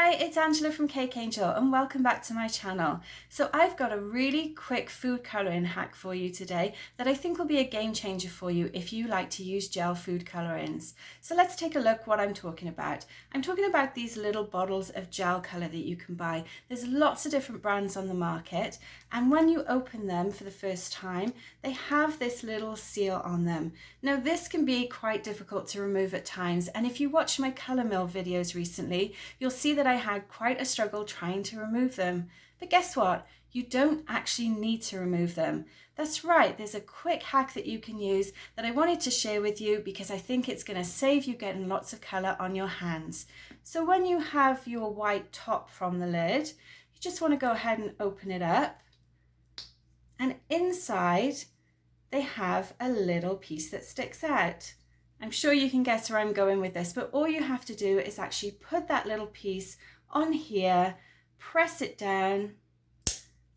Hi, it's Angela from Cake Angel and welcome back to my channel. So I've got a really quick food colouring hack for you today that I think will be a game changer for you if you like to use gel food colourings. So let's take a look what I'm talking about. I'm talking about these little bottles of gel colour that you can buy. There's lots of different brands on the market, and when you open them for the first time, they have this little seal on them. Now this can be quite difficult to remove at times, and if you watched my colour mill videos recently, you'll see that I had quite a struggle trying to remove them. But guess what? You don't actually need to remove them. That's right, there's a quick hack that you can use that I wanted to share with you because I think it's going to save you getting lots of colour on your hands. So when you have your white top from the lid, you just want to go ahead and open it up. And inside, they have a little piece that sticks out. I'm sure you can guess where I'm going with this, but all you have to do is actually put that little piece on here, press it down,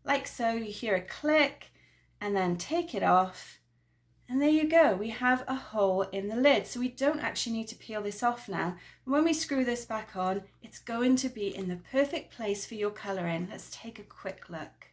like so. You hear a click, and then take it off, and there you go. We have a hole in the lid, so we don't actually need to peel this off now. And when we screw this back on, it's going to be in the perfect place for your colouring. Let's take a quick look.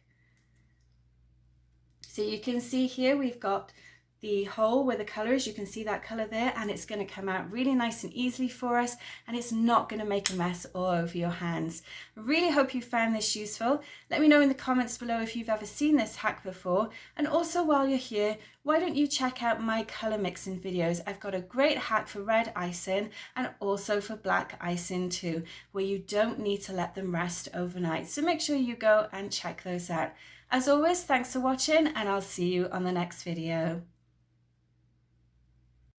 So you can see here we've got the hole where the colour is. You can see that colour there, and it's going to come out really nice and easily for us, and it's not going to make a mess all over your hands. I really hope you found this useful. Let me know in the comments below if you've ever seen this hack before, and also while you're here, why don't you check out my colour mixing videos. I've got a great hack for red icing and also for black icing too, where you don't need to let them rest overnight, so make sure you go and check those out. As always, thanks for watching, and I'll see you on the next video.